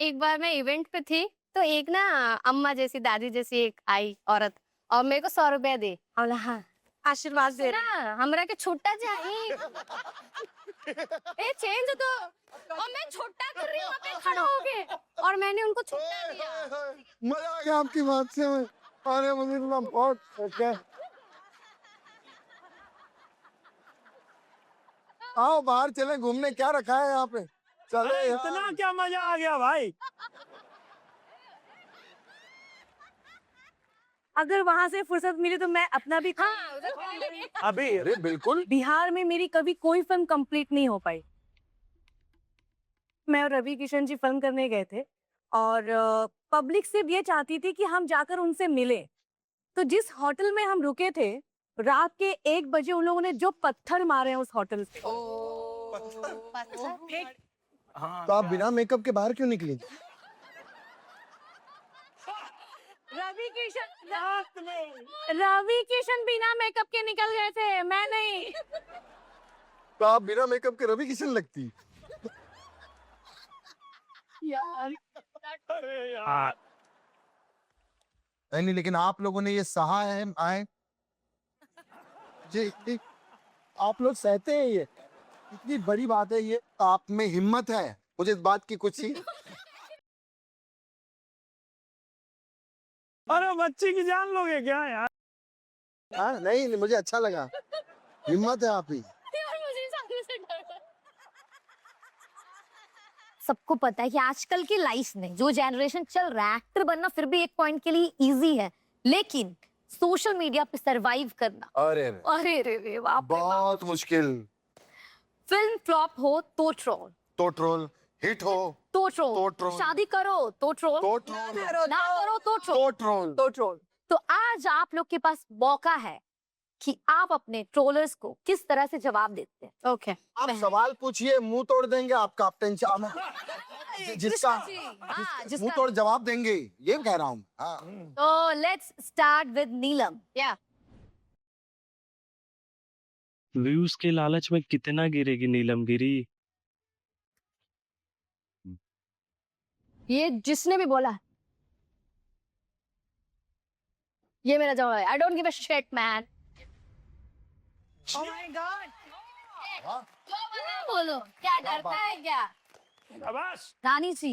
एक बार मैं इवेंट पे थी तो एक ना अम्मा जैसी दादी जैसी एक आई औरत और मेरे को 100 रुपया दे और बोला, हाँ आशीर्वाद दे रहे ना हमरा के छोटा चाहिए ए चेंज तो और मैं छोटा कर रही हूँ वहाँ पे खड़ा हो गए और मैंने उनको छोटा दिया। मजा आ गया आपकी बात से। अरे मुझे तो बहुत अच्छा। आओ बाहर चले घूमने, क्या रखा है यहाँ पे? चले यार। इतना क्या मजा आ गया भाई। अगर वहाँ से फुर्सत मिली तो मैं अपना भी हाँ अभी अरे बिल्कुल। बिहार में मेरी कभी कोई फिल्म कंप्लीट नहीं हो पाई। मैं और रवि किशन जी फिल्म करने गए थे और पब्लिक सिर्फ ये चाहती थी कि हम जाकर उनसे मिले। तो जिस होटल में हम रुके थे रात के 1 बजे उन लोगों ने जो पत्थर मारे हैं उस होटल से। हाँ, तो आप बिना मेकअप के बाहर क्यों निकली? रवि किशन बिना मेकअप के निकल गए थे, मैं नहीं। तो आप बिना मेकअप के रवि किशन लगती। यार अरे यार। नहीं लेकिन आप लोगों ने ये सहा है आए जी, आप लोग सहते हैं ये, इतनी बड़ी बात है ये। आप में हिम्मत है, मुझे इस बात की कुछ ही। अरे बच्ची की जान लोगे क्या यार? हाँ नहीं मुझे अच्छा लगा, हिम्मत है आप ही। सबको पता है कि आजकल की लाइफ में जो जनरेशन चल रहा है एक्टर बनना फिर भी एक पॉइंट के लिए इजी है, लेकिन सोशल मीडिया पे सरवाइव करना अरे अरे रे बाप रे बाप। बहुत मुश्किल। फिल्म फ्लॉप हो तो ट्रोल, तो ट्रोल, हिट हो तो ट्रोल, तो ट्रोल, शादी करो तो ट्रोल, तो ट्रोल, ना करो तो ट्रोल, तो ट्रोल, तो ट्रोल। तो आज आप लोग के पास मौका है कि आप अपने ट्रोलर्स को किस तरह से जवाब देते हैं। ओके आप सवाल पूछिए, मुंह तोड़ देंगे आपका। आप टेंशन जिसका हाँ, मुंह तोड़ जवाब देंगे, ये कह रहा हूँ। हाँ। तो लेट्स स्टार्ट विद नीलम। या व्यूज के लालच में कितना गिरेगी नीलम गिरी। ये जिसने भी बोला ये मेरा जवाब है। I don't give a shit man. Oh my God. बोलो क्या डरता है क्या? शाबाश। रानी सी।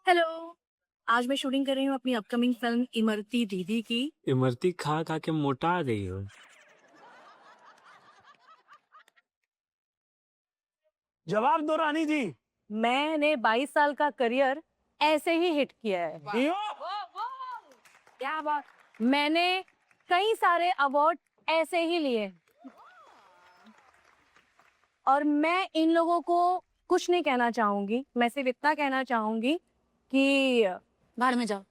हेलो, आज मैं शूटिंग कर रही हूँ अपनी अपकमिंग फिल्म इमरती दीदी की। इमरती खा खा के मोटा गई हो। जवाब दो रानी जी। मैंने 22 साल का करियर ऐसे ही हिट किया है। दियो। क्या बात। मैंने कई सारे अवार्ड ऐसे ही लिए और मैं इन लोगों को कुछ नहीं कहना चाहूंगी। मैं सिर्फ इतना कहना चाहूंगी कि बाहर में जाओ।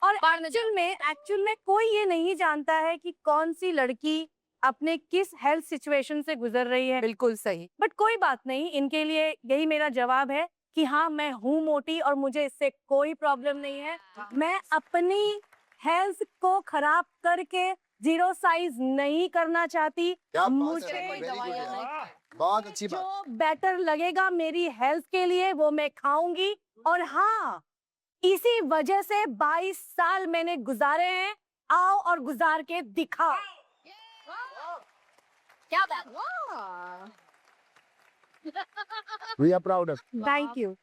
और एक्चुअल में कोई ये नहीं जानता है कि कौन सी लड़की अपने किस हेल्थ सिचुएशन से गुजर रही है। बिल्कुल सही। बट कोई बात नहीं, इनके लिए यही मेरा जवाब है कि हाँ मैं हूँ मोटी और मुझे इससे कोई प्रॉब्लम नहीं है। मैं अपनी हेल्थ को खराब करके 0 साइज नहीं करना चाहती। क्या बात है, मुझे very good यार। वाह। बहुत अच्छी बात। जो बेटर लगेगा मेरी हेल्थ के लिए वो मैं खाऊंगी। और हाँ, इसी वजह से 22 साल मैंने गुजारे हैं। आओ और गुजार के दिखाओ। क्या बात? We are proud of। Thank you.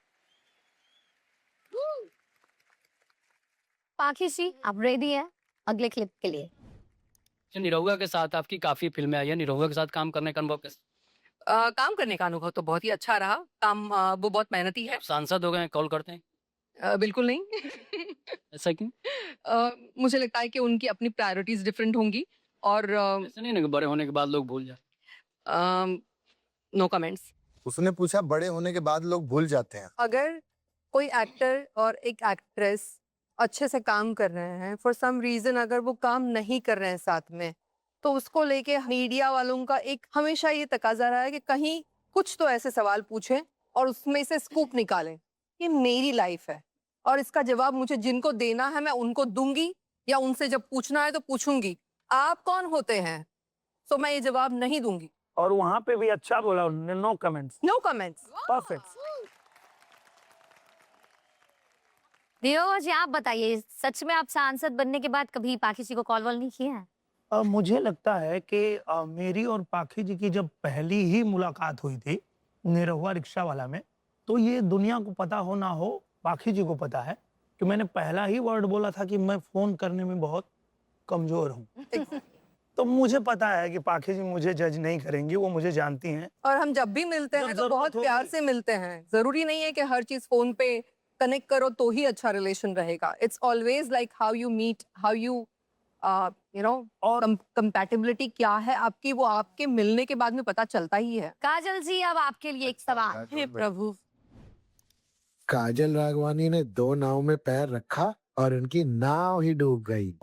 पाखी सी आप रेडी है अगले क्लिप के लिए? निरहुआ के साथ आपकी काफी फिल्में आई है। निरहुआ के साथ काम करने का अनुभव कैसा? काम करने का अनुभव तो बहुत ही अच्छा रहा। काम वो बहुत मेहनती है। आप सांसद हो गए, कॉल करते हैं? बिल्कुल नहीं। ऐसा क्यों? मुझे लगता है कि उनकी अपनी प्रायोरिटीज डिफरेंट होंगी और ऐसा नहीं ना कि बड़े होने के बाद लोग भूल जाए। No comments. उसने पूछा बड़े होने के बाद लोग भूल जाते हैं। अगर कोई एक्टर और एक एक्ट्रेस अच्छे से काम कर रहे हैं, फॉर सम रीजन अगर वो काम नहीं कर रहे हैं साथ में, तो उसको लेके मीडिया वालों का एक हमेशा ये तकाजा रहा है कि कहीं कुछ तो ऐसे सवाल पूछें और उसमें से स्कूप निकालें। ये मेरी लाइफ है और इसका जवाब मुझे जिनको देना है मैं उनको दूंगी, या उनसे जब पूछना है तो पूछूंगी। आप कौन होते हैं? सो मैं ये जवाब नहीं दूंगी। और वहां पे भी अच्छा बोला उन्होंने, no comments, no comments. Perfect. Nirav ji आप बताइए, सच में आप सांसद बनने के बाद कभी पाखी जी को कॉल वॉल नहीं किया है? मुझे लगता है कि मेरी और पाखी जी की जब पहली ही मुलाकात हुई थी निरहुआ रिक्शा वाला में, तो ये दुनिया को पता हो ना हो, पाखी जी को पता है कि मैंने पहला ही वर्ड बोला था कि मैं फोन करने में बहुत कमजोर हूँ। तो मुझे पता है कि पाखी जी मुझे जज नहीं करेंगी, वो मुझे जानती हैं। और हम जब भी मिलते जब हैं तो जरूरत बहुत होगी। प्यार से मिलते हैं। जरूरी नहीं है कि हर चीज फोन पे कनेक्ट करो तो ही अच्छा रिलेशन रहेगा। It's always like how you meet, how you you know, और कंपैटिबिलिटी क्या है आपकी, वो आपके मिलने के बाद में पता चलता ही है। काजल जी अब आपके लिए एक सवाल। हे प्रभु। काजल राघवानी ने 2 नाव में पैर रखा और उनकी नाव ही डूब गई।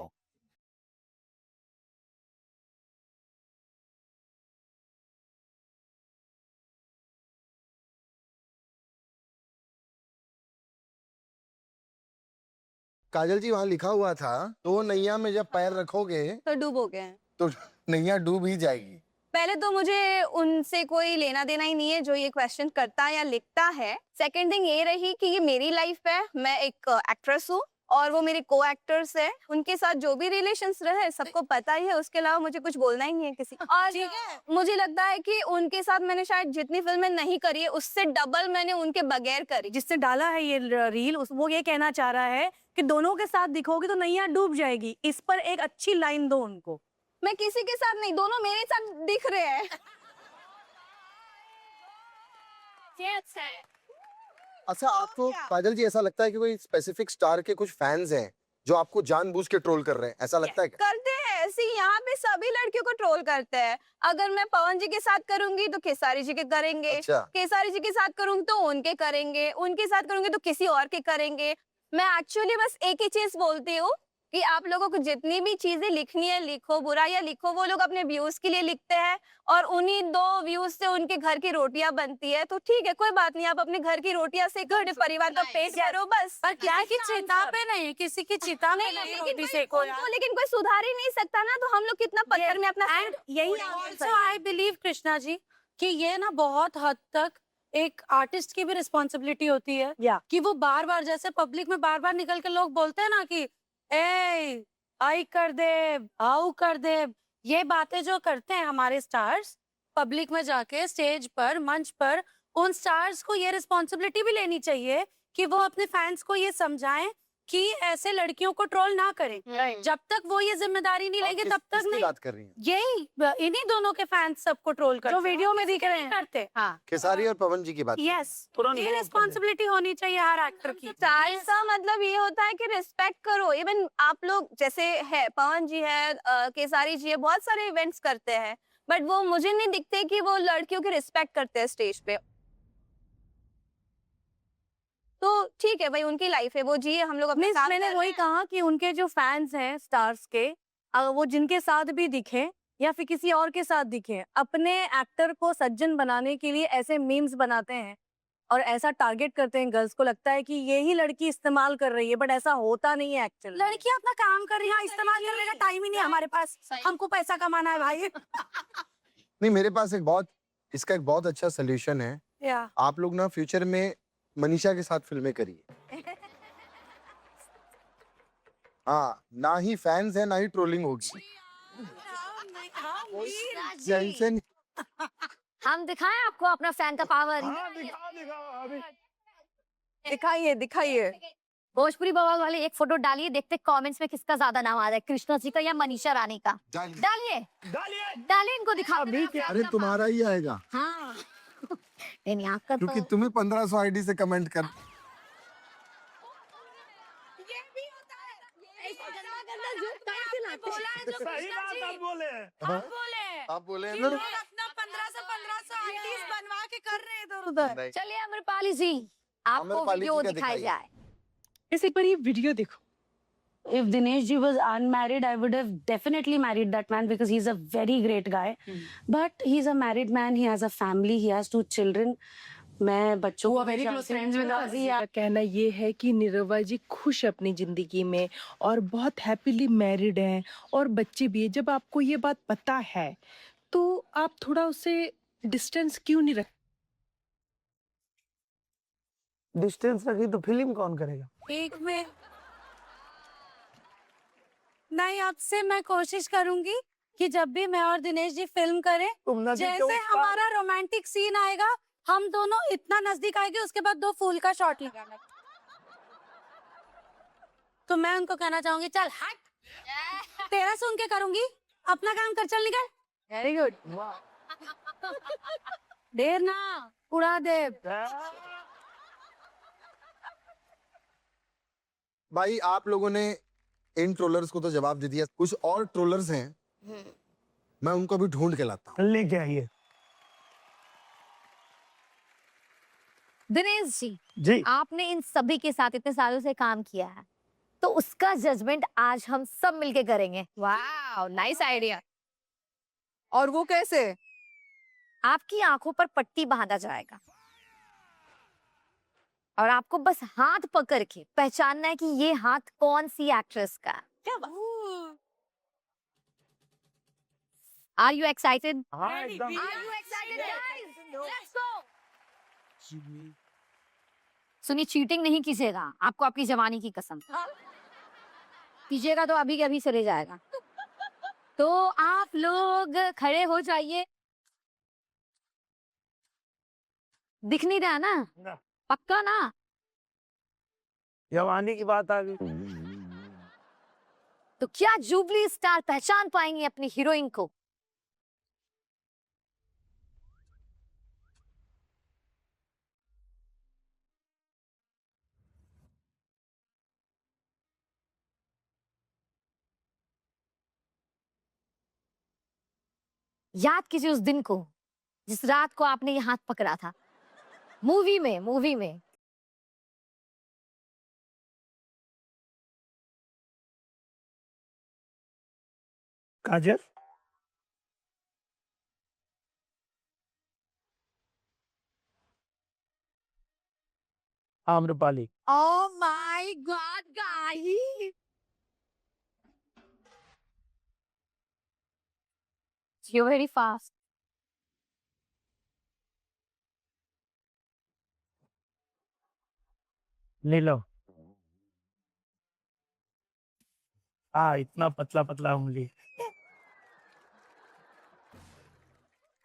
काजल जी वहाँ लिखा हुआ था 2 नैया में जब पैर रखोगे तो डूबोगे। तो नैया डूब ही जाएगी। पहले तो मुझे उनसे कोई लेना देना ही नहीं है जो ये क्वेश्चन करता है या लिखता है। सेकंड थिंग ये रही कि ये मेरी लाइफ है, मैं एक एक्ट्रेस हूँ और वो मेरे को एक्टर्स है, उनके साथ जो भी रिलेशंस रहे सबको पता ही है। उसके अलावा मुझे कुछ बोलना ही नहीं है किसी। और मुझे लगता है कि उनके साथ मैंने शायद जितनी फिल्में नहीं करी है उससे डबल मैंने उनके बगैर करी। जिससे डाला है ये रील वो ये कहना चाह रहा है कि दोनों के साथ दिखोगे तो नैया डूब जाएगी। इस पर एक अच्छी लाइन दो उनको। मैं किसी के साथ नहीं, दोनों मेरे साथ दिख रहे हैं। अच्छा, आपको काजल जी ऐसा लगता है कि कोई स्पेसिफिक स्टार के कुछ फैंस हैं जो आपको जानबूझ के ट्रोल कर रहे हैं, ऐसा लगता है क्या? करते हैं ऐसे ही, यहाँ पे सभी लड़कियों को ट्रोल करते हैं। अगर मैं पवन जी के साथ करूंगी तो खेसारी जी के करेंगे, अच्छा। खेसारी जी के साथ करूंगी तो उनके करेंगे, उनके साथ करूंगी तो किसी और के करेंगे। मैं एक्चुअली बस एक ही चीज बोलती हूँ कि आप लोगों को जितनी भी चीजें लिखनी है लिखो, बुराइयां लिखो, वो लोग अपने व्यूज के लिए लिखते हैं और उन्हीं 2 व्यूज से उनके घर की रोटियां बनती है। तो ठीक है, कोई बात नहीं, आप अपने घर की रोटियां से अपने परिवार का पेट भरो बस। पर क्या कि चिता पे नहीं, किसी की चिता में नहीं रोटी सेको यार। लेकिन कोई सुधार ही नहीं सकता ना, तो हम लोग कितना पत्थर में अपना एंड यही also I believe Krishna ji कि ये ना बहुत हद तक एक आर्टिस्ट की भी रिस्पॉन्सिबिलिटी होती है कि वो बार बार, जैसे पब्लिक में बार बार निकल के लोग बोलते हैं ना कि ए आई कर दे, आओ कर दे, ये बातें जो करते हैं हमारे स्टार्स पब्लिक में जाके स्टेज पर, मंच पर, उन स्टार्स को ये रिस्पॉन्सिबिलिटी भी लेनी चाहिए कि वो अपने फैंस को ये समझाएं कि ऐसे लड़कियों को ट्रोल ना करें। जब तक वो ये जिम्मेदारी नहीं लेंगे तब तक किसकी नहीं। बात कर रही हैं? यही इन्हीं दोनों के फैंस सबको ट्रोल करते, जो वीडियो में दिख रहे हैं करते। हाँ, खेसारी और पवन जी की बात। यस, तुरंत ये वो कर रिस्पॉन्सिबिलिटी होनी चाहिए हर एक्टर की। स्टार का मतलब ये होता है कि रिस्पेक्ट करो। इवन आप लोग जैसे है, पवन जी है, केसारी जी है, बहुत सारे इवेंट्स करते हैं, बट वो मुझे नहीं दिखते कि वो लड़कियों की रिस्पेक्ट करते हैं स्टेज पे। तो ठीक है भाई, उनकी लाइफ है, वो जिए, हम लोग अपने साथ मैंने वही कहा कि उनके जो फैंस हैं स्टार्स के, वो जिनके साथ भी दिखे या फिर किसी और के साथ दिखे, अपने एक्टर को सज्जन बनाने के लिए ऐसे मीम्स बनाते हैं और ऐसा टारगेट करते हैं गर्ल्स को। लगता है कि ये ही लड़की इस्तेमाल कर रही है, बट ऐसा होता नहीं है एक्चुअली। लड़कियां अपना काम कर रही हैं, इस्तेमाल करने का टाइम ही नहीं हमारे पास, हमको पैसा कमाना है भाई। नहीं, मेरे पास इसका एक बहुत अच्छा सोल्यूशन है। या आप लोग ना फ्यूचर में मनीषा के साथ फिल्में करिए। हाँ, ना ही फैंस है ना ही ट्रोलिंग होगी। जैसे हम दिखाएं आपको अपना फैन का पावर। हाँ, दिखाओ अभी। दिखाइए दिखाइए। भोजपुरी बवाल वाले एक फोटो डालिए, देखते कमेंट्स में किसका ज्यादा नाम आ रहा है, कृष्णा जी का या मनीषा रानी का। डालिए डालिए, इनको दिखा। अरे तुम्हारा ही आएगा, हाँ नहीं आपका क्योंकि तो तुम्हें 1500 आईडी से कमेंट कर। सही बात आप बोले हैं। आप बोले कि ना, लोग अपना 1500 आईडीज बनवा के कर रहे हैं इधर उधर। नहीं। चलिए अमरपाली जी, आपको अमरपाली जी वीडियो का दिखाई दिखाइए। जाए। इस एक बार ये वीडियो देखो। If Dinesh ji was unmarried, I would have definitely married that man because he's a very great guy. But he's a married man. He has a family. He has 2 children. मैं बच्चों को very close friends with us. मेरा कहना ये है कि निरहुआ जी खुश अपनी जिंदगी में और बहुत हैप्पीली मैरिड हैं और बच्चे भी हैं। जब आपको ये बात पता है तो आप थोड़ा उसे डिस्टेंस क्यों नहीं रख? डिस्टेंस रखी तो फिल्म कौन करेगा? एक में नहीं, आपसे मैं कोशिश करूंगी कि जब भी मैं और दिनेश जी फिल्म करें, तुम ना जैसे हमारा रोमांटिक सीन आएगा, हम दोनों इतना नजदीक आएंगे, उसके बाद 2 फूल का शॉट लगाना। तो मैं उनको कहना चाहूंगी, चल हट, तेरा सुन के करूंगी, अपना काम कर, चल निकल। Very good. देर ना उड़ा दे। भाई आप लोगों ने इन ट्रोलर्स को तो जवाब दे दिया, कुछ और ट्रोलर्स हैं, मैं उनको भी ढूंढ के लाता हूँ। लेके आइए। दिनेश जी, जी आपने इन सभी के साथ इतने सालों से काम किया है, तो उसका जजमेंट आज हम सब मिलके करेंगे। वाह, नाइस आइडिया। और वो कैसे? आपकी आंखों पर पट्टी बांधा जाएगा और आपको बस हाथ पकड़ के पहचानना है कि ये हाथ कौन सी एक्ट्रेस का है। Are you excited? हाँ एकदम। Are you excited, guys? Let's go. सुनिए, चीटिंग नहीं कीजिएगा, आपको आपकी जवानी की कसम। कीजिएगा तो अभी के अभी चले जाएगा। तो आप लोग खड़े हो जाइए। दिख नहीं रहा ना? ना। पक्का ना? जवानी की बात आ गई। तो क्या जुबली स्टार पहचान पाएंगी अपनी हीरोइन को? याद कीजिए उस दिन को, जिस रात को आपने ये हाथ पकड़ा था मूवी में। काजल, Amrapali. Oh my God, guys! You're very fast. नीलो। इतना पतला पतला उंगली।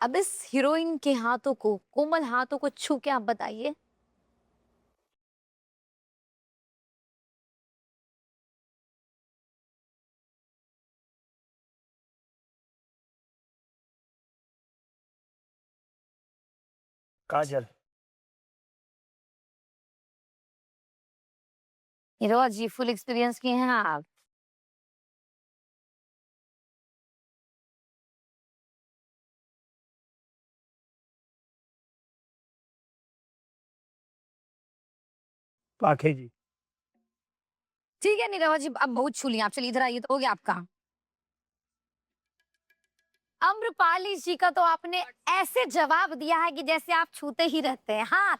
अब इस हीरोइन के हाथों को, कोमल हाथों को छू के आप बताइए, काजल। हीरो जी फुल एक्सपीरियंस किए हैं आप। पाखे जी। ठीक है नीरवा जी, अब बहुत छू लिया आप, चलिए इधर आइए, तो हो गया आपका। अम्रपाली जी का तो आपने ऐसे जवाब दिया है कि जैसे आप छूते ही रहते हैं। हाँ